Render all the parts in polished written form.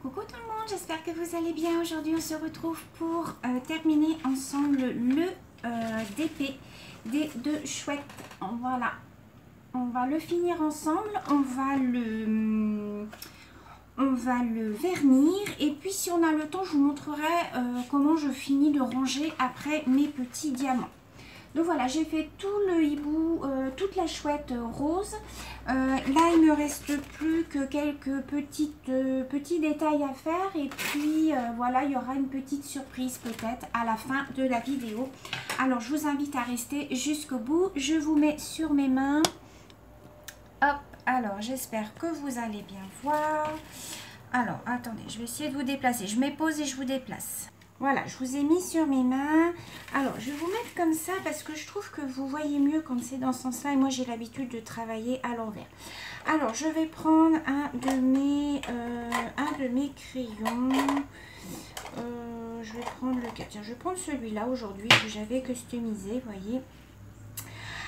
Coucou tout le monde, j'espère que vous allez bien. Aujourd'hui on se retrouve pour terminer ensemble le DP des deux chouettes. Voilà, on va le finir ensemble, on va le vernir et puis si on a le temps je vous montrerai comment je finis de ranger après mes petits diamants. Donc voilà, j'ai fait tout le hibou, toute la chouette rose. Là, il me reste plus que quelques petits détails à faire. Et puis, voilà, il y aura une petite surprise peut-être à la fin de la vidéo. Alors, je vous invite à rester jusqu'au bout. Je vous mets sur mes mains. Hop, alors, j'espère que vous allez bien voir. Alors, attendez, je vais essayer de vous déplacer. Je mets pause et je vous déplace. Voilà, je vous ai mis sur mes mains. Alors, je vais vous mettre comme ça parce que je trouve que vous voyez mieux quand c'est dans ce sens-là. Et moi, j'ai l'habitude de travailler à l'envers. Alors, je vais prendre un de mes crayons. Je vais prendre lequel? Tiens, je vais prendre celui-là aujourd'hui que j'avais customisé, vous voyez.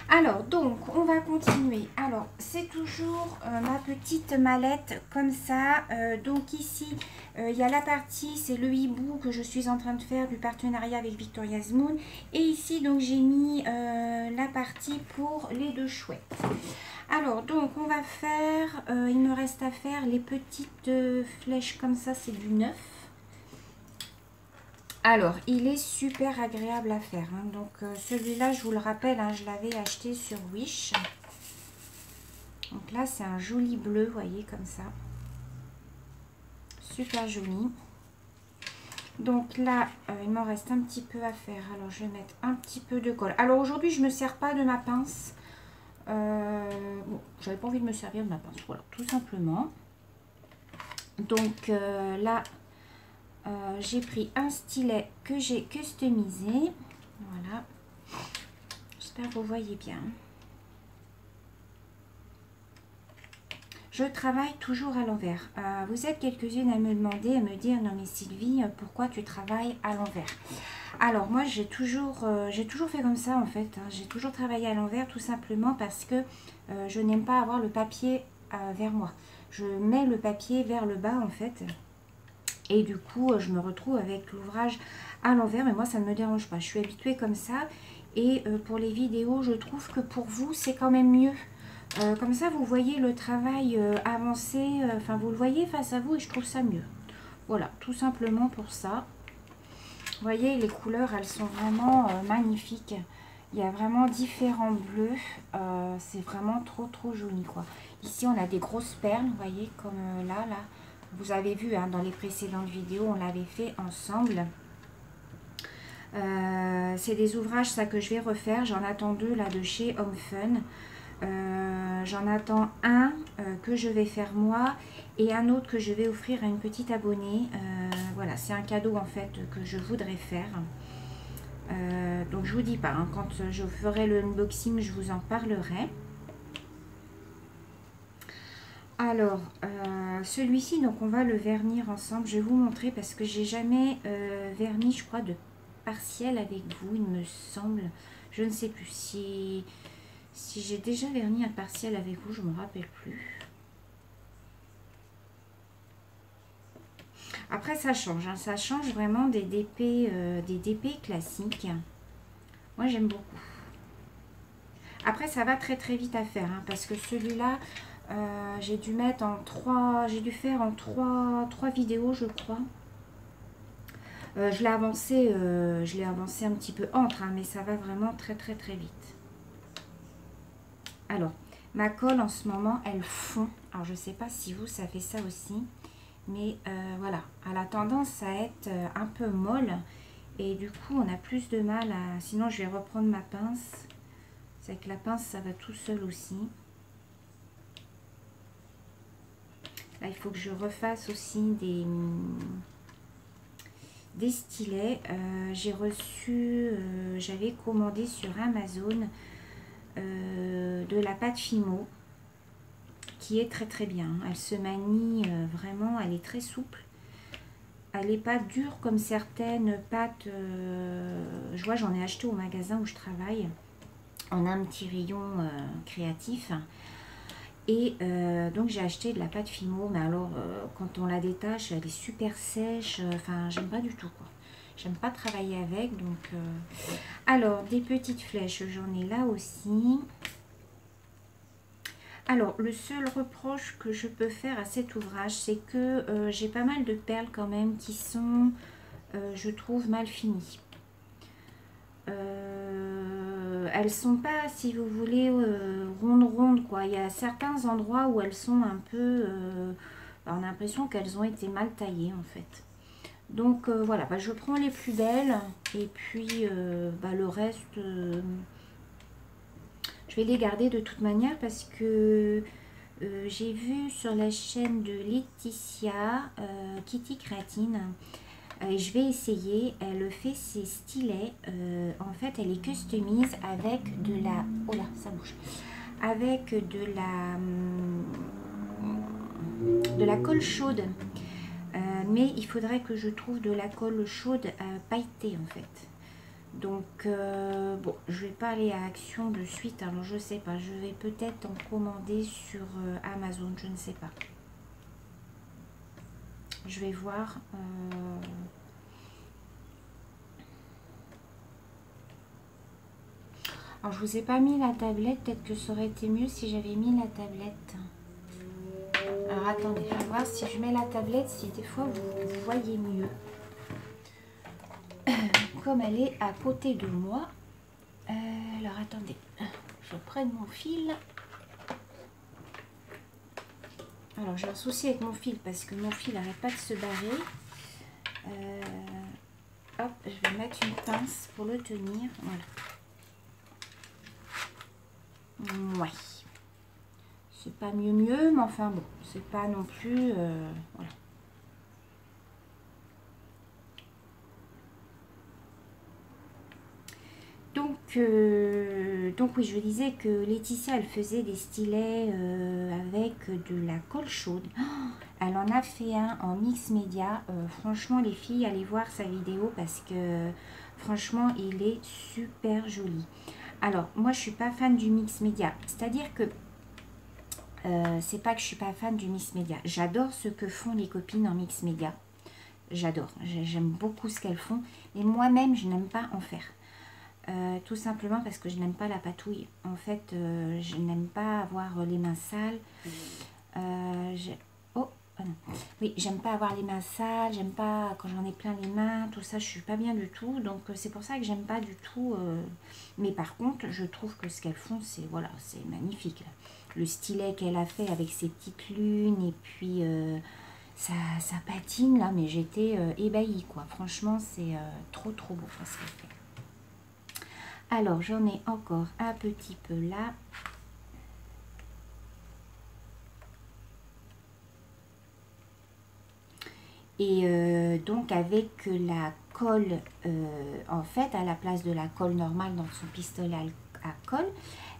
Alors, donc, on va continuer. Alors, c'est toujours ma petite mallette comme ça. Donc, ici, il y a la partie, c'est le hibou que je suis en train de faire du partenariat avec Victoria's Moon. Et ici, donc, j'ai mis la partie pour les deux chouettes. Alors, donc, on va faire, il me reste à faire les petites flèches comme ça, c'est du 9. Alors, il est super agréable à faire. Hein. Donc, celui-là, je vous le rappelle, hein, je l'avais acheté sur Wish. Donc là, c'est un joli bleu, vous voyez, comme ça. Super joli. Donc là, il m'en reste un petit peu à faire. Alors, je vais mettre un petit peu de colle. Alors, aujourd'hui, je ne me sers pas de ma pince. Bon, j'avais pas envie de me servir de ma pince. Voilà, tout simplement. Donc, là... j'ai pris un stylet que j'ai customisé. Voilà. J'espère que vous voyez bien. Je travaille toujours à l'envers. Vous êtes quelques-unes à me demander, à me dire, non mais Sylvie, pourquoi tu travailles à l'envers? Alors moi j'ai toujours fait comme ça en fait. Hein. J'ai toujours travaillé à l'envers tout simplement parce que je n'aime pas avoir le papier vers moi. Je mets le papier vers le bas en fait. Et du coup, je me retrouve avec l'ouvrage à l'envers. Mais moi, ça ne me dérange pas. Je suis habituée comme ça. Et pour les vidéos, je trouve que pour vous, c'est quand même mieux. Comme ça, vous voyez le travail avancé. Enfin, vous le voyez face à vous et je trouve ça mieux. Voilà, tout simplement pour ça. Vous voyez, les couleurs, elles sont vraiment magnifiques. Il y a vraiment différents bleus. C'est vraiment trop joli, quoi. Ici, on a des grosses perles, vous voyez, comme là. Vous avez vu hein, dans les précédentes vidéos, on l'avait fait ensemble. C'est des ouvrages ça que je vais refaire. J'en attends deux là de chez Home Fun. J'en attends un que je vais faire moi et un autre que je vais offrir à une petite abonnée. Voilà, c'est un cadeau en fait que je voudrais faire. Donc je vous dis pas, hein, quand je ferai le unboxing, je vous en parlerai. Alors, celui-ci, donc on va le vernir ensemble. Je vais vous montrer parce que j'ai jamais verni, je crois, de partiel avec vous, il me semble. Je ne sais plus si j'ai déjà verni un partiel avec vous, je ne me rappelle plus. Après, ça change, hein, ça change vraiment des DP classiques. Moi, j'aime beaucoup. Après, ça va très vite à faire, hein, parce que celui-là... j'ai dû mettre en 3, j'ai dû faire en 3 vidéos je crois. Je l'ai avancé un petit peu entre, hein, mais ça va vraiment très vite. Alors, ma colle en ce moment, elle fond. Alors, je sais pas si vous, ça fait ça aussi. Mais voilà, elle a tendance à être un peu molle. Et du coup, on a plus de mal à... Sinon, je vais reprendre ma pince. C'est avec la pince, ça va tout seul aussi. Là, il faut que je refasse aussi des stylets. J'ai reçu, j'avais commandé sur Amazon de la pâte Fimo qui est très bien. Elle se manie vraiment, elle est très souple. Elle n'est pas dure comme certaines pâtes. Je vois, j'en ai acheté au magasin où je travaille. On a un petit rayon créatif. Et donc j'ai acheté de la pâte Fimo, mais alors quand on la détache, elle est super sèche. Enfin, j'aime pas du tout quoi. J'aime pas travailler avec. Donc, alors des petites flèches, j'en ai là aussi. Alors le seul reproche que je peux faire à cet ouvrage, c'est que j'ai pas mal de perles quand même qui sont, je trouve, mal finies. Elles sont pas, si vous voulez, rondes quoi. Il y a certains endroits où elles sont un peu, on a l'impression qu'elles ont été mal taillées en fait. Donc voilà, je prends les plus belles et puis le reste, je vais les garder de toute manière parce que j'ai vu sur la chaîne de Laetitia, Kitty Créatine. Je vais essayer. Elle fait ses stylets. En fait, elle les customise avec de la... Oh là, ça bouge. Avec de la colle chaude. Mais il faudrait que je trouve de la colle chaude pailletée en fait. Donc, bon, je vais pas aller à Action de suite. Alors, je sais pas. Je vais peut-être en commander sur Amazon. Je ne sais pas. Je vais voir... Alors, je vous ai pas mis la tablette. Peut-être que ça aurait été mieux si j'avais mis la tablette. Alors, attendez. Je vais voir si je mets la tablette, si des fois vous voyez mieux. Comme elle est à côté de moi. Alors, attendez. Je prenne mon fil. Alors, j'ai un souci avec mon fil parce que mon fil n'arrête pas de se barrer. Hop, je vais mettre une pince pour le tenir. Voilà. Ouais. C'est pas mieux, mais enfin bon, c'est pas non plus... voilà. Donc oui, je disais que Laetitia, elle faisait des stylets avec de la colle chaude. Oh, elle en a fait un en mix média. Franchement, les filles, allez voir sa vidéo parce que franchement, il est super joli. Alors, moi, je suis pas fan du mix média. C'est-à-dire que c'est pas que je suis pas fan du mix média. J'adore ce que font les copines en mix média. J'adore. J'aime beaucoup ce qu'elles font. Et moi-même, je n'aime pas en faire. Tout simplement parce que je n'aime pas la patouille. En fait, je n'aime pas avoir les mains sales. Oh, non. Oui, j'aime pas avoir les mains sales. J'aime pas quand j'en ai plein les mains. Tout ça, je suis pas bien du tout. Donc, c'est pour ça que j'aime pas du tout. Mais par contre, je trouve que ce qu'elles font, c'est voilà, c'est magnifique. Le stylet qu'elle a fait avec ses petites lunes et puis ça patine là. Mais j'étais ébahie quoi. Franchement, c'est trop beau ce qu'elle fait. Alors, j'en ai encore un petit peu là. Et donc, avec la colle, en fait, à la place de la colle normale dans son pistolet à colle,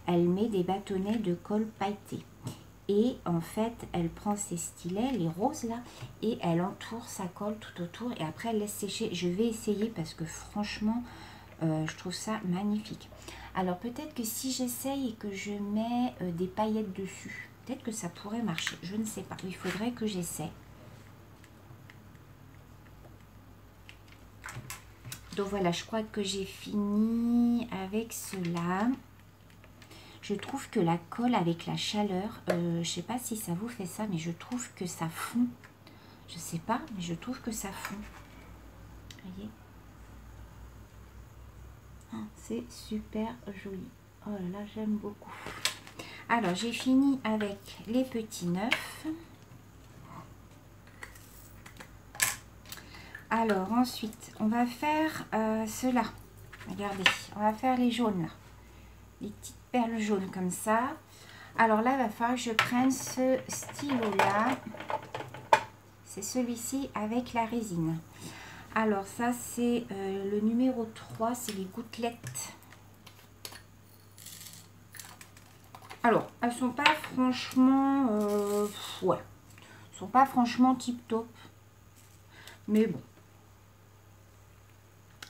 elle met des bâtonnets de colle pailletée. Et en fait, elle prend ses stylets, les roses là, et elle entoure sa colle tout autour. Et après, elle laisse sécher. Je vais essayer parce que franchement... je trouve ça magnifique. Alors peut-être que si j'essaye et que je mets des paillettes dessus, peut-être que ça pourrait marcher. Je ne sais pas. Il faudrait que j'essaie. Donc voilà, je crois que j'ai fini avec cela. Je trouve que la colle avec la chaleur, je ne sais pas si ça vous fait ça, mais je trouve que ça fond. Je sais pas, mais je trouve que ça fond. Vous voyez ? C'est super joli. Oh là là, j'aime beaucoup. Alors, j'ai fini avec les petits neufs. Alors, ensuite, on va faire ceux-là. Regardez, on va faire les jaunes, là. Les petites perles jaunes comme ça. Alors là, il va falloir que je prenne ce stylo-là. C'est celui-ci avec la résine. Alors ça c'est le numéro 3, c'est les gouttelettes. Alors, elles sont pas franchement... ouais. Elles sont pas franchement tip-top. Mais bon.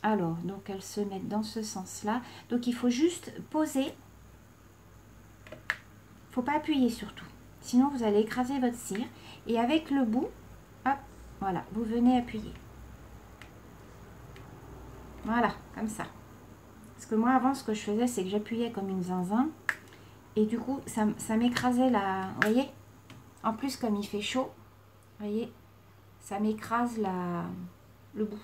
Alors, donc elles se mettent dans ce sens-là. Donc il faut juste poser. Faut pas appuyer surtout. Sinon, vous allez écraser votre cire. Et avec le bout, hop, voilà, vous venez appuyer. Voilà, comme ça. Parce que moi, avant, ce que je faisais, c'est que j'appuyais comme une zinzin. Et du coup, ça m'écrasait la... Vous voyez? En plus, comme il fait chaud, vous voyez, ça m'écrase le bout.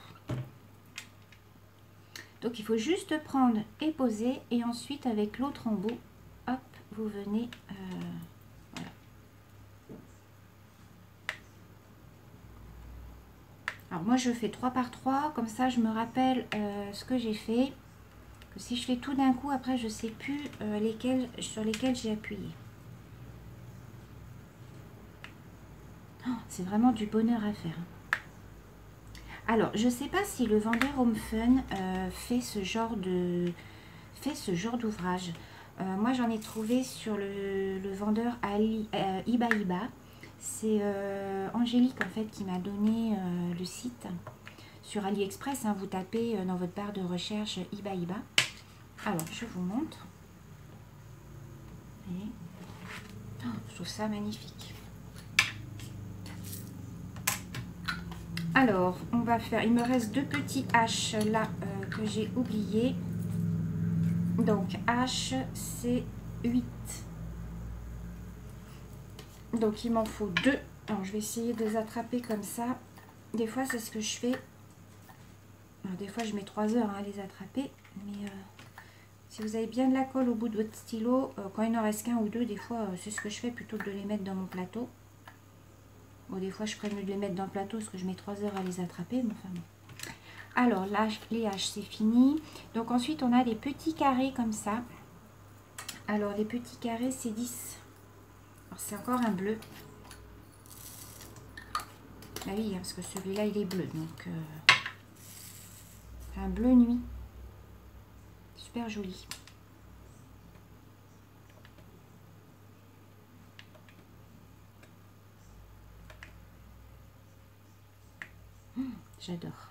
Donc, il faut juste prendre et poser. Et ensuite, avec l'autre embout, hop, vous venez... voilà. Alors, moi, je fais 3 par 3. Comme ça, je me rappelle ce que j'ai fait. Que si je fais tout d'un coup, après, je ne sais plus sur lesquels j'ai appuyé. Oh, c'est vraiment du bonheur à faire. Alors, je ne sais pas si le vendeur Home Fun fait ce genre d'ouvrage. Moi, j'en ai trouvé sur le vendeur Iba. C'est Angélique, en fait, qui m'a donné le site. Sur AliExpress, hein, vous tapez dans votre barre de recherche Iba. Alors, je vous montre. Et... oh, je trouve ça magnifique. Alors, on va faire... il me reste 2 petits H là que j'ai oublié. Donc, H, c'est 8. Donc, il m'en faut 2. Alors, je vais essayer de les attraper comme ça. Des fois, c'est ce que je fais. Alors, des fois, je mets 3 heures à les attraper. Mais si vous avez bien de la colle au bout de votre stylo, quand il en reste qu'un ou deux, des fois, c'est ce que je fais plutôt que de les mettre dans mon plateau. Bon, des fois, je ferais mieux de les mettre dans le plateau parce que je mets 3 heures à les attraper. Mais enfin, bon. Alors, là, les H, c'est fini. Donc, ensuite, on a des petits carrés comme ça. Alors, les petits carrés, c'est 10. Alors, c'est encore un bleu. Ah oui, hein, parce que celui-là, il est bleu. Donc, un bleu nuit. Super joli. J'adore.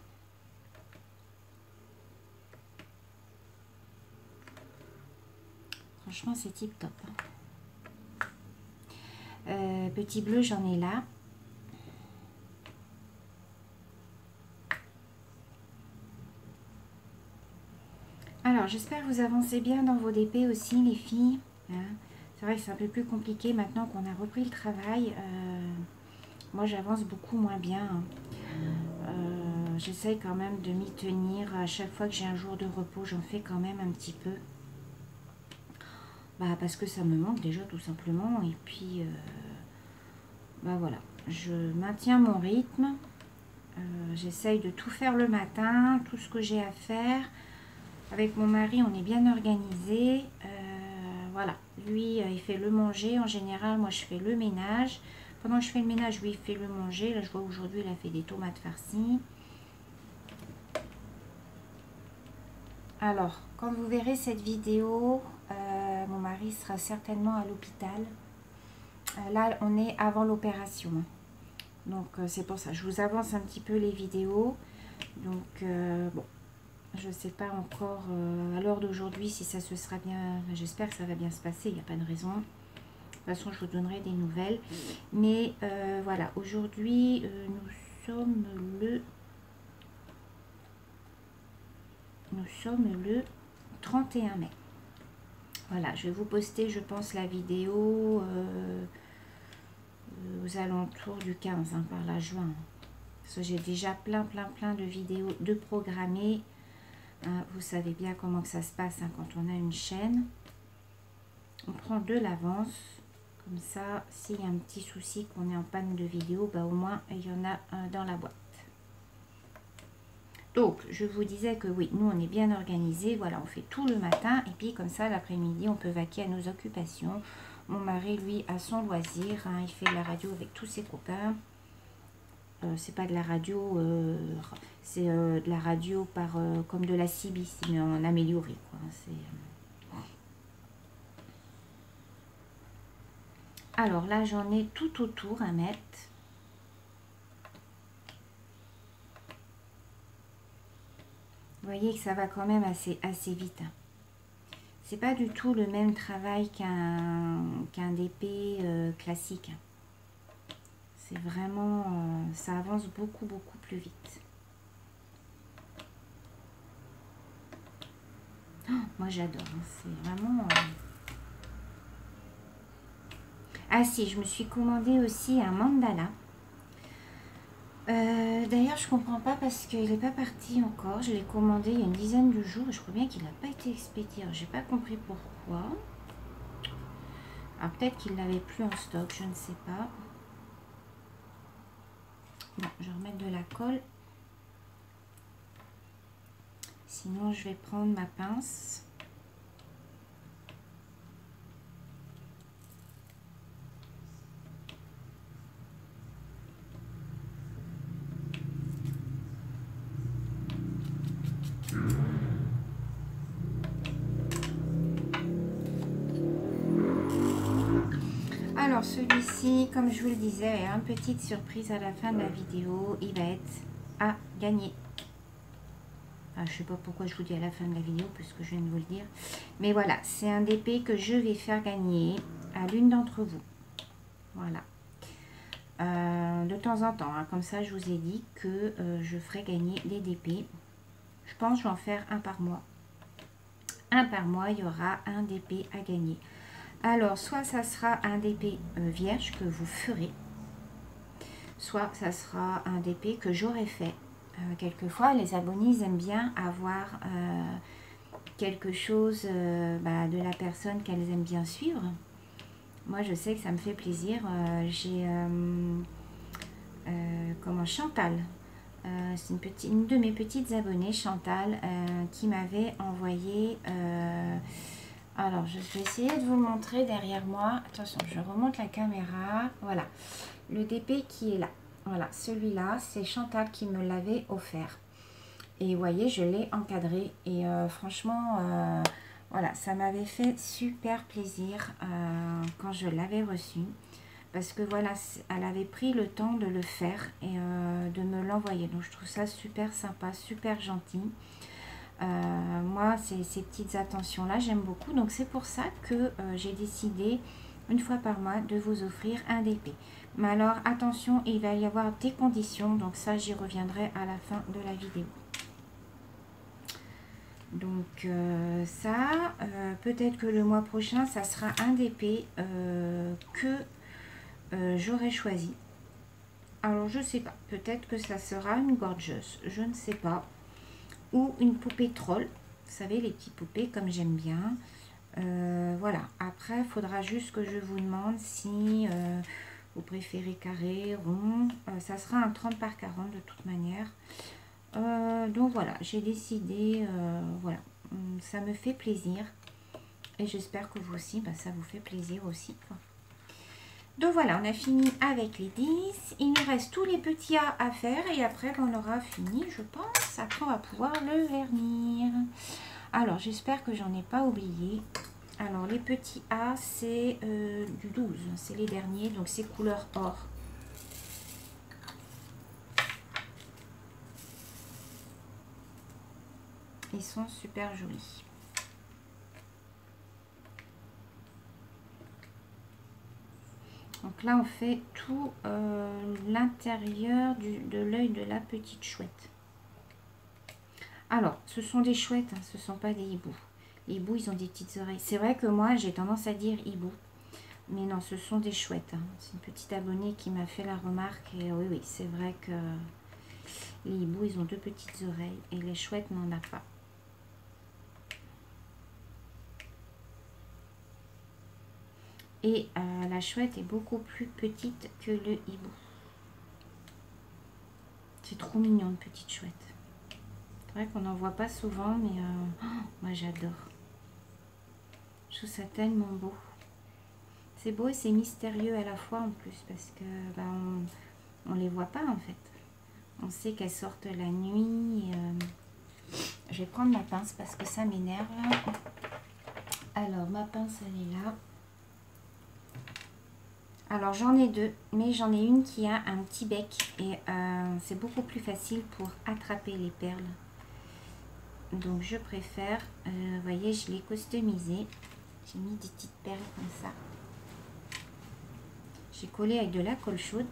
Franchement, c'est tip top. Petit bleu, j'en ai là. Alors, j'espère que vous avancez bien dans vos DP aussi, les filles. Hein, c'est vrai que c'est un peu plus compliqué maintenant qu'on a repris le travail. Moi, j'avance beaucoup moins bien. J'essaye quand même de m'y tenir. À chaque fois que j'ai un jour de repos, j'en fais quand même un petit peu. Bah, parce que ça me manque déjà, tout simplement. Et puis, bah voilà, je maintiens mon rythme. J'essaye de tout faire le matin, tout ce que j'ai à faire. Avec mon mari, on est bien organisé. Voilà, lui, il fait le manger. En général, moi, je fais le ménage. Pendant que je fais le ménage, lui, il fait le manger. Là, je vois aujourd'hui, il a fait des tomates farcies. Alors, quand vous verrez cette vidéo, mon mari sera certainement à l'hôpital. Là, on est avant l'opération. Donc, c'est pour ça. Je vous avance un petit peu les vidéos. Donc, bon. Je ne sais pas encore à l'heure d'aujourd'hui si ça se sera bien. J'espère que ça va bien se passer. Il n'y a pas de raison. De toute façon, je vous donnerai des nouvelles. Mais voilà, aujourd'hui, nous sommes le 31 mai. Voilà, je vais vous poster, je pense, la vidéo aux alentours du 15, hein, par là, juin. Parce que j'ai déjà plein de vidéos de programmées. Hein, vous savez bien comment que ça se passe, hein, quand on a une chaîne. On prend de l'avance. Comme ça, s'il y a un petit souci qu'on est en panne de vidéo, bah, au moins, il y en a un dans la boîte. Donc, je vous disais que oui, nous, on est bien organisé. Voilà, on fait tout le matin. Et puis, comme ça, l'après-midi, on peut vaquer à nos occupations. Mon mari, lui, a son loisir. Hein, il fait de la radio avec tous ses copains. C'est pas de la radio, c'est de la radio par comme de la CBC, mais en amélioré, quoi. Alors là, j'en ai tout autour à mettre. Vous voyez que ça va quand même assez vite. Hein. c'est pas du tout le même travail qu'un DP classique. C'est vraiment, ça avance beaucoup plus vite. Oh, moi j'adore, hein, c'est vraiment... Ah si, je me suis commandé aussi un mandala. D'ailleurs, je comprends pas parce qu'il n'est pas parti encore. Je l'ai commandé il y a une dizaine de jours et je crois bien qu'il n'a pas été expédié. J'ai pas compris pourquoi. Alors peut-être qu'il l'avait plus en stock, je ne sais pas. Bon, je vais remettre de la colle. Sinon, je vais prendre ma pince. Alors celui-ci, comme je vous le disais, une petite surprise à la fin de la vidéo, il va être à gagner. Enfin, je ne sais pas pourquoi je vous dis à la fin de la vidéo, puisque je viens de vous le dire. Mais voilà, c'est un DP que je vais faire gagner à l'une d'entre vous. Voilà. De temps en temps, hein, comme ça je vous ai dit que je ferai gagner des DP. Je pense que je vais en faire un par mois. Un par mois, il y aura un DP à gagner. Alors, soit ça sera un DP vierge que vous ferez, soit ça sera un DP que j'aurai fait. Quelquefois, les abonnés ils aiment bien avoir quelque chose de la personne qu'elles aiment bien suivre. Moi, je sais que ça me fait plaisir. J'ai Chantal. C'est une de mes petites abonnées, Chantal, qui m'avait envoyé... alors, je vais essayer de vous le montrer derrière moi. Attention, je remonte la caméra. Voilà, le DP qui est là. Voilà, celui-là, c'est Chantal qui me l'avait offert. Et vous voyez, je l'ai encadré. Et franchement, voilà, ça m'avait fait super plaisir quand je l'avais reçu. Parce que voilà, elle avait pris le temps de le faire et de me l'envoyer. Donc, je trouve ça super sympa, super gentil. Moi, ces petites attentions-là, j'aime beaucoup. Donc, c'est pour ça que j'ai décidé, une fois par mois, de vous offrir un DP. Mais alors, attention, il va y avoir des conditions. Donc, ça, j'y reviendrai à la fin de la vidéo. Donc, peut-être que le mois prochain, ça sera un DP que j'aurais choisi. Alors, je sais pas. Peut-être que ça sera une gorgeuse. Je ne sais pas. Ou une poupée troll. Vous savez, les petites poupées comme j'aime bien. Voilà. Après, il faudra juste que je vous demande si vous préférez carré, rond. Ça sera un 30 par 40 de toute manière. Donc voilà, j'ai décidé. Voilà. Ça me fait plaisir. Et j'espère que vous aussi, ça vous fait plaisir aussi. Donc voilà, on a fini avec les 10. Il nous reste tous les petits A à faire. Et après, on aura fini, je pense. Après, on va pouvoir le vernir. Alors, j'espère que j'en ai pas oublié. Alors, les petits A, c'est du 12. C'est les derniers. Donc, c'est couleur or. Ils sont super jolis. Donc là, on fait tout l'intérieur de l'œil de la petite chouette. Alors, ce sont des chouettes, hein, ce ne sont pas des hiboux. Les hiboux, ils ont des petites oreilles. C'est vrai que moi, j'ai tendance à dire hibou. Mais non, ce sont des chouettes. Hein. C'est une petite abonnée qui m'a fait la remarque. Et oui, c'est vrai que les hiboux, ils ont deux petites oreilles. Et les chouettes n'en ont pas. Et la chouette est beaucoup plus petite que le hibou. C'est trop mignon, une petite chouette. C'est vrai qu'on n'en voit pas souvent, mais moi j'adore. Je trouve ça tellement beau. C'est beau et c'est mystérieux à la fois en plus, parce que on les voit pas en fait. On sait qu'elles sortent la nuit. Je vais prendre ma pince parce que ça m'énerve. Alors ma pince elle est là. Alors j'en ai deux, mais j'en ai une qui a un petit bec et c'est beaucoup plus facile pour attraper les perles. Donc je préfère, vous voyez, je l'ai customisé. J'ai mis des petites perles comme ça. J'ai collé avec de la colle chaude.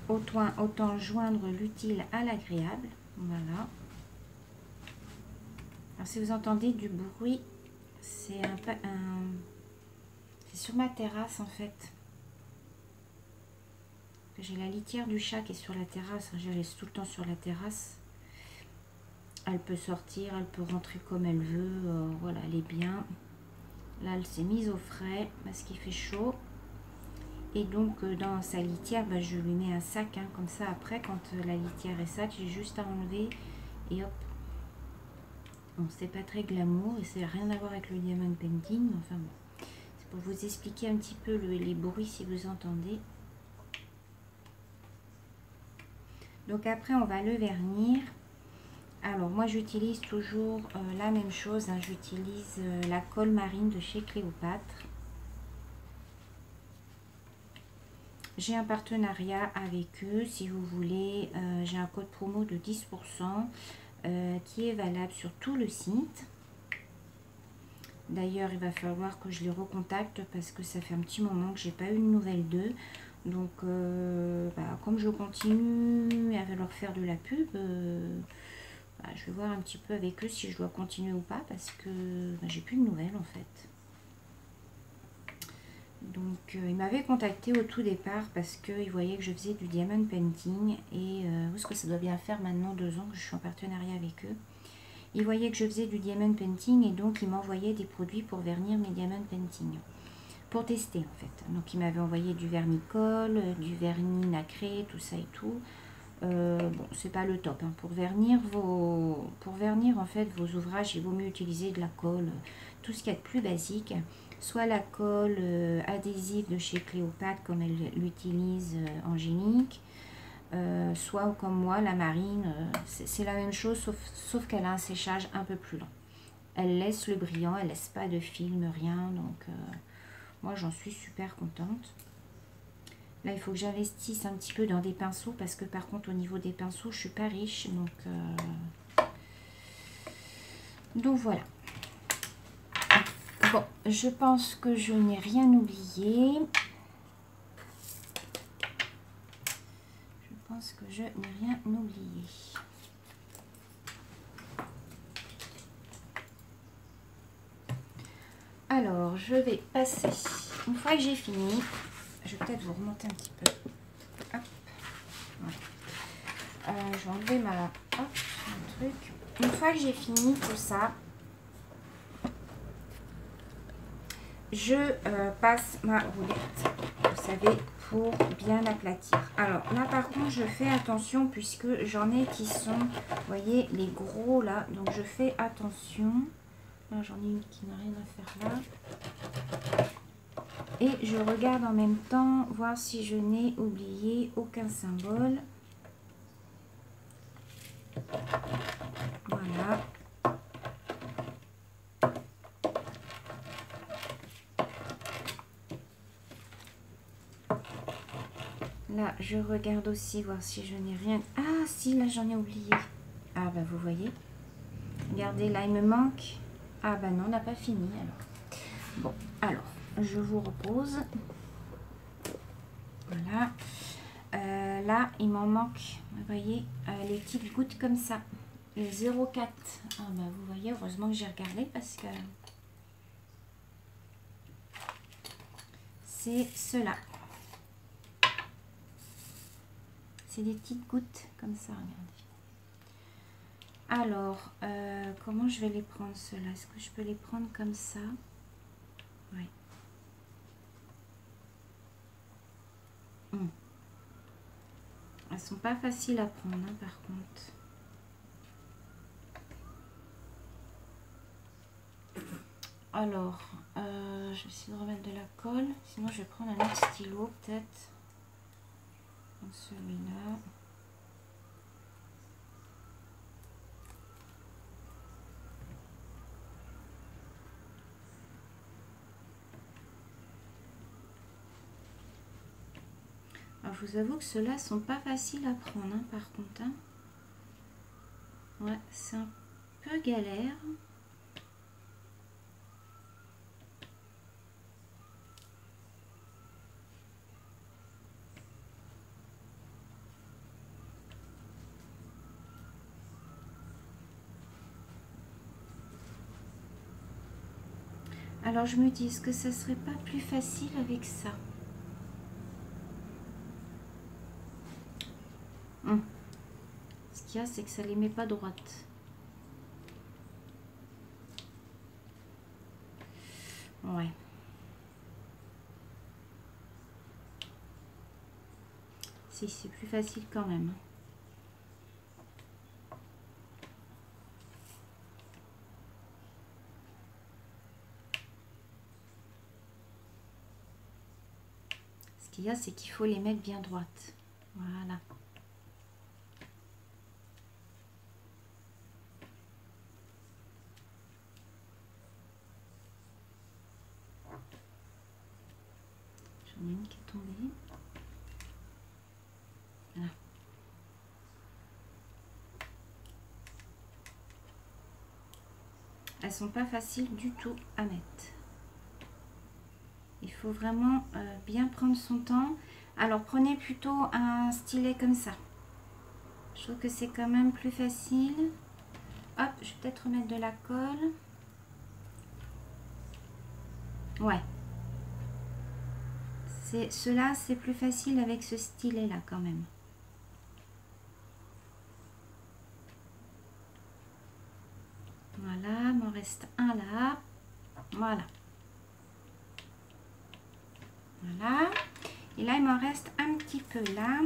Autant joindre l'utile à l'agréable. Voilà. Alors si vous entendez du bruit, c'est c'est sur ma terrasse en fait. J'ai la litière du chat qui est sur la terrasse. Je la laisse tout le temps sur la terrasse. Elle peut sortir, elle peut rentrer comme elle veut. Voilà, elle est bien. Là, elle s'est mise au frais parce qu'il fait chaud. Et donc, dans sa litière, bah, je lui mets un sac. Hein, comme ça, après, quand la litière est sale, j'ai juste à enlever. Et hop. Bon, c'est pas très glamour. Et c'est rien à voir avec le diamond painting. Enfin bon. C'est pour vous expliquer un petit peu les bruits si vous entendez. Donc après, on va le vernir. Alors, moi, j'utilise toujours la même chose. Hein, j'utilise la colle marine de chez Cléopâtre. J'ai un partenariat avec eux. Si vous voulez, j'ai un code promo de 10% qui est valable sur tout le site. D'ailleurs, il va falloir que je les recontacte parce que ça fait un petit moment que j'ai pas eu de nouvelles d'eux. Donc, comme je continue à leur faire de la pub, je vais voir un petit peu avec eux si je dois continuer ou pas parce que j'ai plus de nouvelles en fait. Donc, ils m'avaient contacté au tout départ parce qu'ils voyaient que je faisais du diamond painting et où est-ce que ça doit bien faire maintenant 2 ans que je suis en partenariat avec eux. Ils voyaient que je faisais du diamond painting et donc ils m'envoyaient des produits pour vernir mes diamond painting. Pour tester en fait. Donc ils m'avaient envoyé du vernis-colle, du vernis nacré, tout ça et tout. Bon, c'est pas le top. Hein. Pour vernir en fait vos ouvrages, il vaut mieux utiliser de la colle, tout ce qu'il y a de plus basique. Soit la colle adhésive de chez Cléopâtre comme elle l'utilise Angélique, soit comme moi la marine, c'est la même chose sauf qu'elle a un séchage un peu plus lent. Elle laisse le brillant, elle laisse pas de film, rien, donc moi j'en suis super contente. Là il faut que j'investisse un petit peu dans des pinceaux parce que par contre au niveau des pinceaux je suis pas riche, donc voilà. Bon, je pense que je n'ai rien oublié. Je pense que je n'ai rien oublié. Alors, je vais passer, une fois que j'ai fini, je vais peut-être vous remonter un petit peu. Hop. Voilà. Je vais enlever mon truc. Une fois que j'ai fini tout ça, je passe ma roulette, vous savez, pour bien aplatir. Alors là par contre je fais attention puisque j'en ai qui sont, vous voyez, les gros là, donc je fais attention. Là j'en ai une qui n'a rien à faire là. Et je regarde en même temps, voir si je n'ai oublié aucun symbole. Voilà. Là, je regarde aussi, voir si je n'ai rien. Ah, si, là, j'en ai oublié. Ah, bah, vous voyez. Regardez, là, il me manque. Ah, bah non, on n'a pas fini, alors. Bon, alors, je vous repose. Voilà. Là, il m'en manque, vous voyez, les petites gouttes comme ça. Le 0,4. Ah, bah, vous voyez, heureusement que j'ai regardé parce que c'est cela. C'est des petites gouttes comme ça, regardez. Alors, comment je vais les prendre ceux-là? Est-ce que je peux les prendre comme ça? Oui. Elles sont pas faciles à prendre, hein, par contre. Alors, je vais essayer de remettre de la colle. Sinon, je vais prendre un autre stylo, peut-être. Celui-là. Alors, je vous avoue que ceux-là sont pas faciles à prendre, hein, par contre. Hein. Ouais, c'est un peu galère. Alors je me dis, est-ce que ça serait pas plus facile avec ça? Ce qu'il y a, c'est que ça les met pas droites. Ouais. Si, c'est plus facile quand même. Ce qu'il y a, c'est qu'il faut les mettre bien droites. Voilà. J'en ai une qui est tombée. Voilà. Elles sont pas faciles du tout à mettre. Il faut vraiment bien prendre son temps. Alors prenez plutôt un stylet comme ça. Je trouve que c'est quand même plus facile. Hop, je vais peut-être remettre de la colle. Ouais. Cela, c'est plus facile avec ce stylet là quand même. Voilà, il m'en reste un là. Voilà. Voilà. Et là, il m'en reste un petit peu là.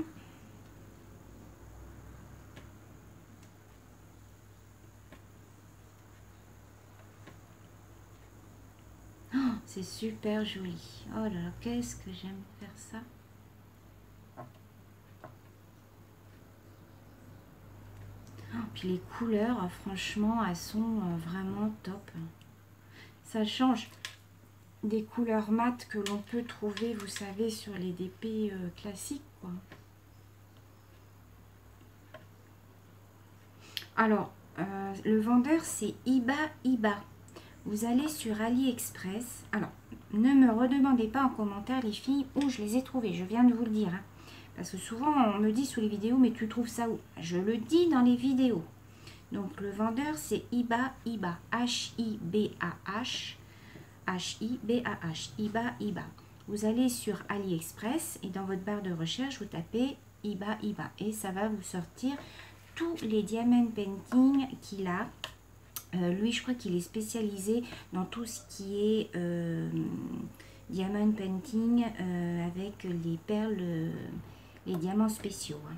Oh, c'est super joli. Oh là là, qu'est-ce que j'aime faire ça. Oh, puis les couleurs, franchement, elles sont vraiment top. Ça change des couleurs mates que l'on peut trouver, vous savez, sur les DP classiques, quoi. Alors, le vendeur, c'est Iba. Vous allez sur AliExpress. Alors, ne me redemandez pas en commentaire, les filles, où je les ai trouvés. Je viens de vous le dire. Hein. Parce que souvent, on me dit sous les vidéos, mais tu trouves ça où? Je le dis dans les vidéos. Donc, le vendeur, c'est Iba. H-I-B-A-H. H-I-B-A-H. Iba. Vous allez sur AliExpress et dans votre barre de recherche, vous tapez Iba. Et ça va vous sortir tous les diamond painting qu'il a. Lui, je crois qu'il est spécialisé dans tout ce qui est diamond painting avec les perles, les diamants spéciaux. Hein.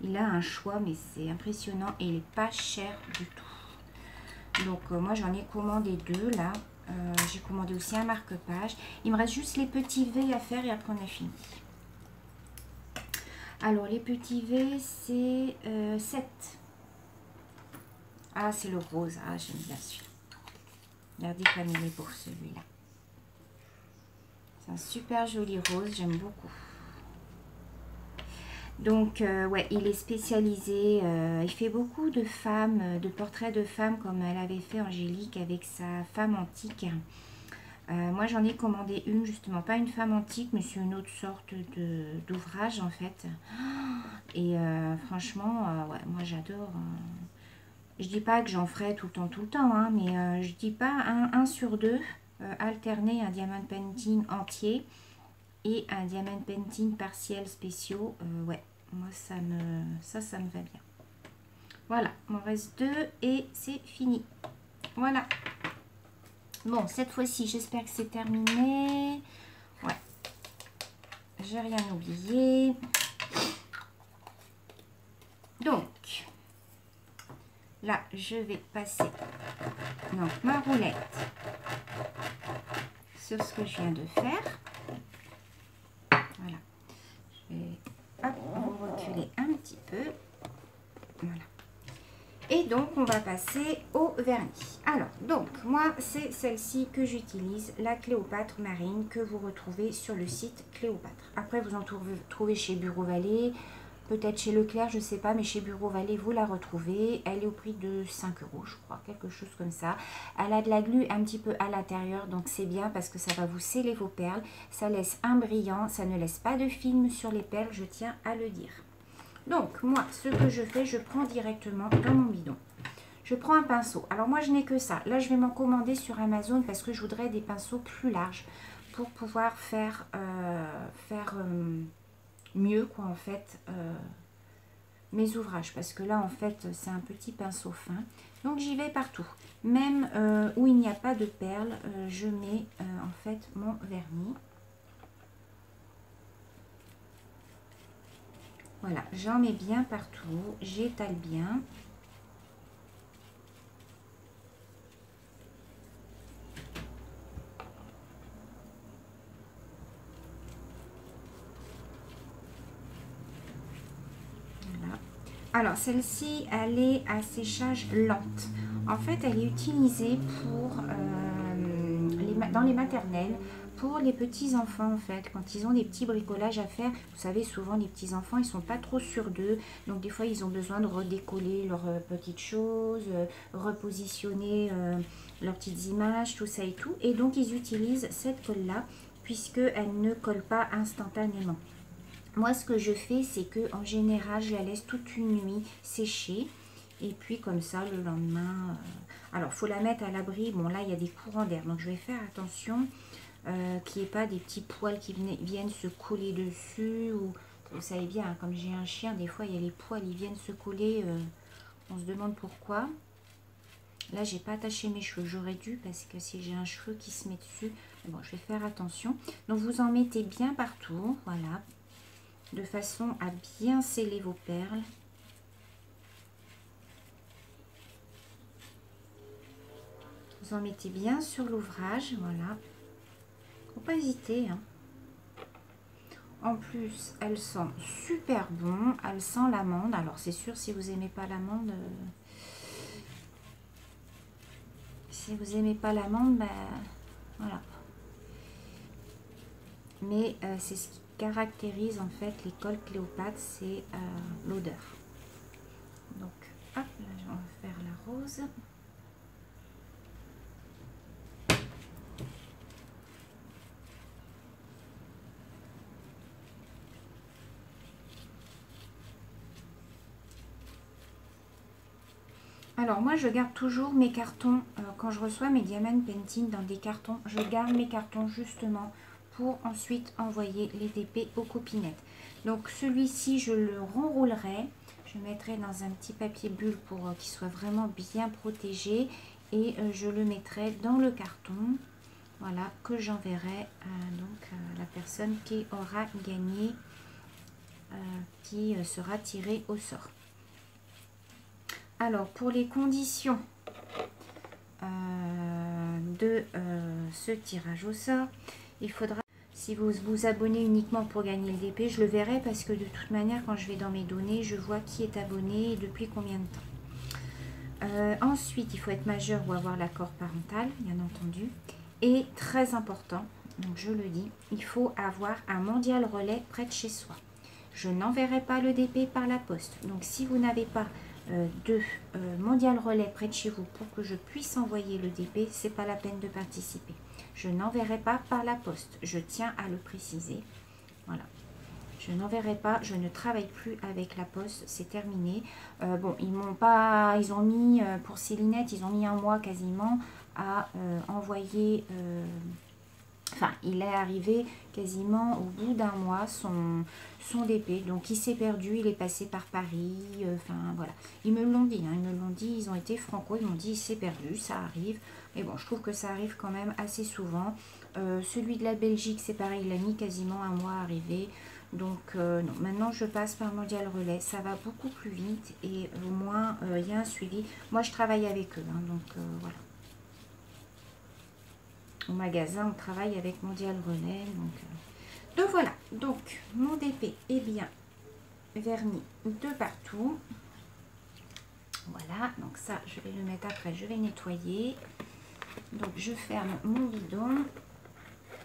Il a un choix, mais c'est impressionnant et il n'est pas cher du tout. Donc, moi, j'en ai commandé deux là. J'ai commandé aussi un marque-page. Il me reste juste les petits V à faire et après, on a fini. Alors, les petits V, c'est 7. Ah, c'est le rose. Ah, j'aime bien celui-là. Regardez comme il est beau, celui-là. C'est un super joli rose. J'aime beaucoup. Donc, ouais, il est spécialisé. Il fait beaucoup de femmes, de portraits de femmes, comme elle avait fait Angélique avec sa femme antique. Moi, j'en ai commandé une, justement. Pas une femme antique, mais c'est une autre sorte d'ouvrage, en fait. Et franchement, ouais, moi, j'adore... Je dis pas que j'en ferai tout le temps, hein, mais je dis pas un sur deux, alterner un diamond painting entier et un diamond painting partiel spéciaux. Ouais, moi ça me va bien. Voilà, il m'en reste 2 et c'est fini. Voilà. Bon, cette fois-ci, j'espère que c'est terminé. Ouais, j'ai rien oublié. Donc... Là, je vais passer donc, ma roulette sur ce que je viens de faire. Voilà. Je vais vous reculer un petit peu. Voilà. Et donc, on va passer au vernis. Alors, donc, moi, c'est celle-ci que j'utilise, la Cléopâtre Marine, que vous retrouvez sur le site Cléopâtre. Après, vous en trouvez chez Bureau Vallée, peut-être chez Leclerc, je ne sais pas, mais chez Bureau Vallée, vous la retrouvez. Elle est au prix de 5 euros, je crois, quelque chose comme ça. Elle a de la glu un petit peu à l'intérieur, donc c'est bien parce que ça va vous sceller vos perles. Ça laisse un brillant, ça ne laisse pas de film sur les perles, je tiens à le dire. Donc, moi, ce que je fais, je prends directement dans mon bidon. Je prends un pinceau. Alors, moi, je n'ai que ça. Là, je vais m'en commander sur Amazon parce que je voudrais des pinceaux plus larges pour pouvoir faire, mieux, quoi, en fait, mes ouvrages. Parce que là, en fait, c'est un petit pinceau fin. Donc, j'y vais partout. Même où il n'y a pas de perles, je mets, en fait, mon vernis. Voilà, j'en mets bien partout. J'étale bien. Alors, celle-ci, elle est à séchage lente. En fait, elle est utilisée pour dans les maternelles, pour les petits-enfants, en fait, quand ils ont des petits bricolages à faire. Vous savez, souvent, les petits-enfants, ils sont pas trop sûrs d'eux. Donc, des fois, ils ont besoin de redécoller leurs petites choses, repositionner leurs petites images, tout ça et tout. Et donc, ils utilisent cette colle-là, puisqu'elle ne colle pas instantanément. Moi, ce que je fais, c'est que en général, je la laisse toute une nuit sécher. Et puis, comme ça, le lendemain... alors, il faut la mettre à l'abri. Bon, là, il y a des courants d'air. Donc, je vais faire attention qu'il n'y ait pas des petits poils qui viennent se coller dessus. Ou, vous savez bien, hein, comme j'ai un chien, des fois, il y a les poils, ils viennent se coller. On se demande pourquoi. Là, j'ai pas attaché mes cheveux. J'aurais dû parce que si j'ai un cheveu qui se met dessus... Bon, je vais faire attention. Donc, vous en mettez bien partout. Voilà. De façon à bien sceller vos perles. Vous en mettez bien sur l'ouvrage, voilà. Faut pas hésiter, hein. En plus, elle sent super bon. Elle sent l'amande. Alors, c'est sûr, si vous aimez pas l'amande... si vous aimez pas l'amande, ben, voilà. Mais c'est ce qui caractérise en fait les cols Cléopâtre, c'est l'odeur. Donc, hop, là, on va faire la rose. Alors moi je garde toujours mes cartons, quand je reçois mes diamant painting dans des cartons, je garde mes cartons justement pour ensuite envoyer les DP aux copinettes. Donc celui-ci je le renroulerai, je mettrai dans un petit papier bulle pour qu'il soit vraiment bien protégé et je le mettrai dans le carton, voilà, que j'enverrai à la personne qui aura gagné, qui sera tirée au sort. Alors, pour les conditions de ce tirage au sort, il faudra, si vous vous abonnez uniquement pour gagner le DP, je le verrai parce que de toute manière, quand je vais dans mes données, je vois qui est abonné et depuis combien de temps. Ensuite, il faut être majeur ou avoir l'accord parental, bien entendu. Et très important, donc je le dis, il faut avoir un mondial relais près de chez soi. Je n'enverrai pas le DP par la poste. Donc, si vous n'avez pas de mondial relais près de chez vous pour que je puisse envoyer le DP, c'est pas la peine de participer. Je n'enverrai pas par la poste, je tiens à le préciser. Voilà, je n'enverrai pas, je ne travaille plus avec la poste, c'est terminé. Bon, ils ont mis pour Célinette, ils ont mis un mois quasiment à envoyer. Enfin, il est arrivé quasiment au bout d'un mois son DP. Donc, il s'est perdu, il est passé par Paris. Enfin, voilà. Ils me l'ont dit, hein, ils me l'ont dit, ils ont été franco, ils m'ont dit, il s'est perdu, ça arrive. Mais bon, je trouve que ça arrive quand même assez souvent. Celui de la Belgique, c'est pareil, il a mis quasiment un mois à arriver. Donc, non, maintenant, je passe par Mondial Relais. Ça va beaucoup plus vite et au moins, il y a un suivi. Moi, je travaille avec eux, hein, donc voilà. Au magasin, on travaille avec Mondial Relais. Donc voilà, donc mon DP est bien verni de partout. Voilà, donc ça, je vais le mettre après, je vais nettoyer. Donc je ferme mon bidon.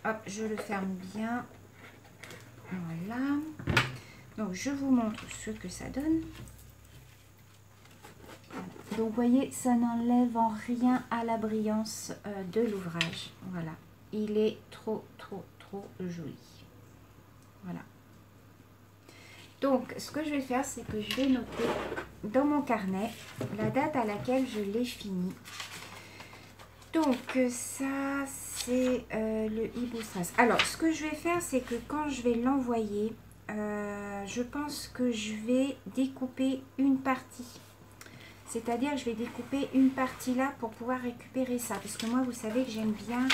Hop, je le ferme bien. Voilà. Donc, je vous montre ce que ça donne. Donc, vous voyez, ça n'enlève en rien à la brillance de l'ouvrage. Voilà. Il est trop joli. Voilà. Donc, ce que je vais faire, c'est que je vais noter dans mon carnet la date à laquelle je l'ai fini. Donc, ça, c'est le hibou strass. Alors, ce que je vais faire, c'est que quand je vais l'envoyer, je pense que je vais découper une partie. C'est-à-dire, je vais découper une partie là pour pouvoir récupérer ça. Parce que moi, vous savez que j'aime bien,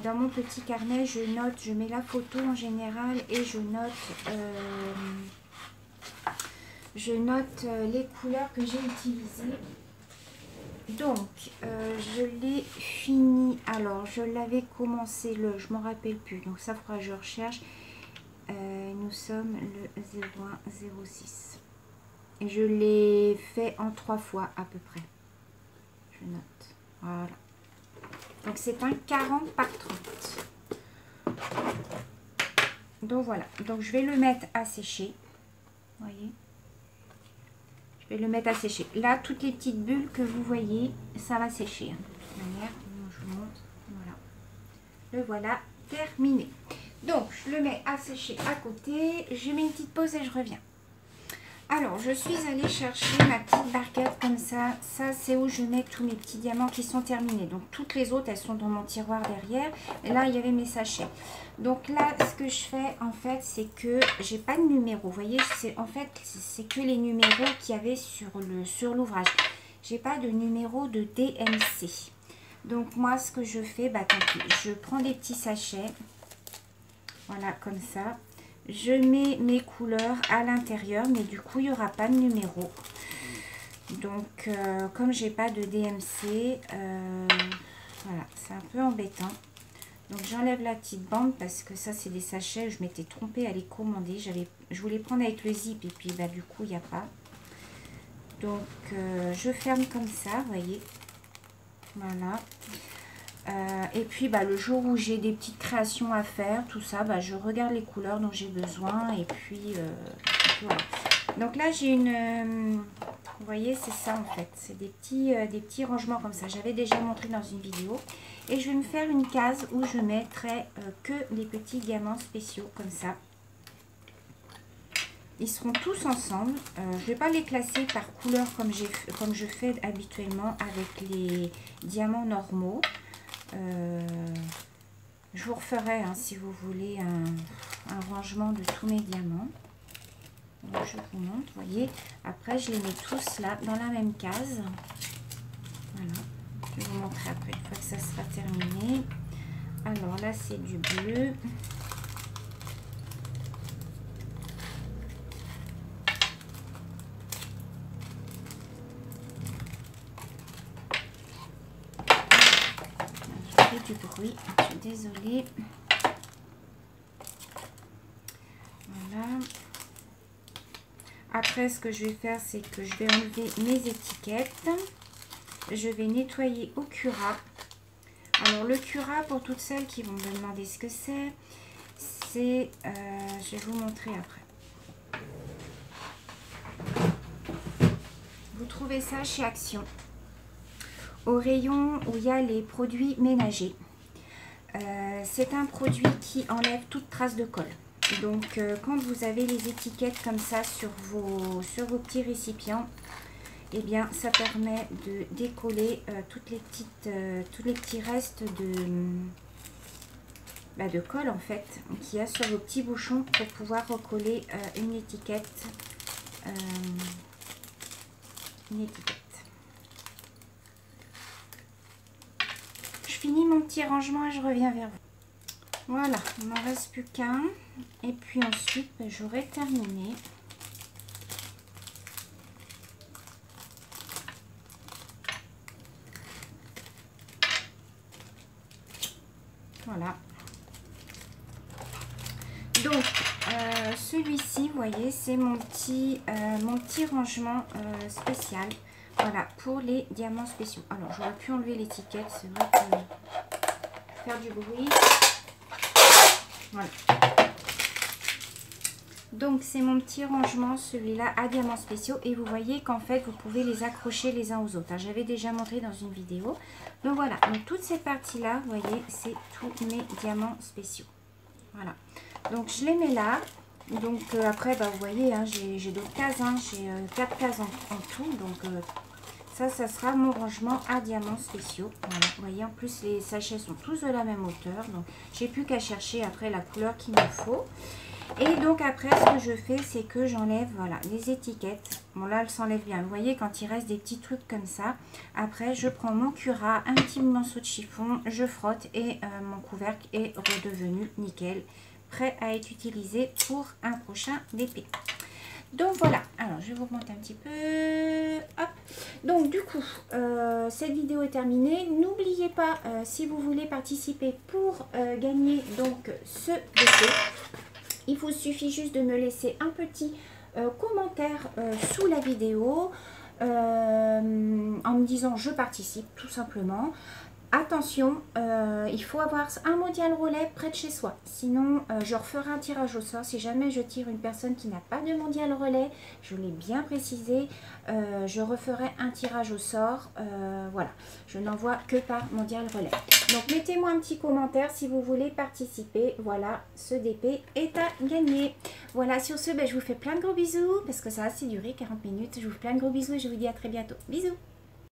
dans mon petit carnet, je note, je mets la photo en général et je note les couleurs que j'ai utilisées. Donc, je l'ai fini. Alors, je l'avais commencé je m'en rappelle plus. Donc, ça fera, je recherche. Nous sommes le 01-06. Et je l'ai fait en 3 fois à peu près. Je note. Voilà. Donc, c'est un 40 par 30. Donc, voilà. Donc, je vais le mettre à sécher. Vous voyez ? Je vais le mettre à sécher. Là, toutes les petites bulles que vous voyez, ça va sécher. De toute manière, je vous montre. Voilà. Le voilà terminé. Donc, je le mets à sécher à côté. Je mets une petite pause et je reviens. Alors, je suis allée chercher ma petite barquette comme ça. Ça, c'est où je mets tous mes petits diamants qui sont terminés. Donc, toutes les autres, elles sont dans mon tiroir derrière. Et là, il y avait mes sachets. Donc là, ce que je fais, en fait, c'est que j'ai pas de numéro. Vous voyez, en fait, c'est que les numéros qu'il y avait sur l'ouvrage. J'ai pas de numéro de DMC. Donc, moi, ce que je fais, bah, tant pis, je prends des petits sachets. Voilà, comme ça. Je mets mes couleurs à l'intérieur, mais du coup, il n'y aura pas de numéro. Donc, comme j'ai pas de DMC, voilà, c'est un peu embêtant. Donc, j'enlève la petite bande parce que ça, c'est des sachets. Je m'étais trompée à les commander. Je voulais prendre avec le zip et puis, bah, du coup, il n'y a pas. Donc, je ferme comme ça, vous voyez. Voilà. Et puis bah, le jour où j'ai des petites créations à faire, tout ça, bah, je regarde les couleurs dont j'ai besoin. Et puis voilà. Donc là j'ai une, vous voyez, c'est ça en fait, c'est des petits rangements comme ça. J'avais déjà montré dans une vidéo. Et je vais me faire une case où je mettrai que les petits diamants spéciaux comme ça. Ils seront tous ensemble. Je ne vais pas les classer par couleur comme je fais habituellement avec les diamants normaux. Je vous referai, hein, si vous voulez, un rangement de tous mes diamants. Donc, je vous montre, vous voyez. Après, je les mets tous là, dans la même case. Voilà. Je vais vous montrer après, une fois que ça sera terminé. Alors là, c'est du bleu. Du bruit, je suis désolée. Voilà. Après, ce que je vais faire, c'est que je vais enlever mes étiquettes. Je vais nettoyer au Cura. Alors, le Cura, pour toutes celles qui vont me demander ce que c'est, je vais vous montrer après. Vous trouvez ça chez Action. Au rayon où il y a les produits ménagers. C'est un produit qui enlève toute trace de colle. Donc, quand vous avez les étiquettes comme ça sur vos petits récipients, eh bien, ça permet de décoller tous les petits restes de colle, en fait, qu'il y a sur vos petits bouchons pour pouvoir recoller une étiquette. Je finis mon petit rangement et je reviens vers vous. Voilà, il m'en reste plus qu'un. Et puis ensuite, j'aurai terminé. Voilà. Donc, celui-ci, vous voyez, c'est mon petit rangement spécial. Voilà, pour les diamants spéciaux. Alors, j'aurais pu enlever l'étiquette, c'est vrai que faire du bruit. Voilà. Donc c'est mon petit rangement, celui-là à diamants spéciaux. Et vous voyez qu'en fait vous pouvez les accrocher les uns aux autres. Hein. J'avais déjà montré dans une vidéo. Donc voilà, donc toute cette partie-là, vous voyez, c'est tous mes diamants spéciaux. Voilà, donc je les mets là. Donc après, bah, vous voyez, hein, j'ai d'autres cases, hein, j'ai 4 cases en tout. Donc ça sera mon rangement à diamants spéciaux. Voilà, vous voyez, en plus les sachets sont tous de la même hauteur. Donc j'ai plus qu'à chercher après la couleur qu'il me faut. Et donc après, ce que je fais, c'est que j'enlève, voilà, les étiquettes. Bon là, elles s'enlèvent bien. Vous voyez, quand il reste des petits trucs comme ça, après, je prends mon cura, un petit morceau de chiffon, je frotte et mon couvercle est redevenu nickel, prêt à être utilisé pour un prochain DP. Donc voilà, alors je vais vous remonter un petit peu. Hop. Donc du coup, cette vidéo est terminée. N'oubliez pas, si vous voulez participer pour gagner donc ce DP, il vous suffit juste de me laisser un petit commentaire sous la vidéo en me disant je participe tout simplement. Attention, il faut avoir un mondial relais près de chez soi. Sinon, je referai un tirage au sort. Si jamais je tire une personne qui n'a pas de mondial relais, je l'ai bien précisé, je referai un tirage au sort. Voilà, je n'envoie que par mondial relais. Donc, mettez-moi un petit commentaire si vous voulez participer. Voilà, ce DP est à gagner. Voilà, sur ce, ben, je vous fais plein de gros bisous parce que ça a assez duré, 40 minutes. Je vous fais plein de gros bisous et je vous dis à très bientôt. Bisous!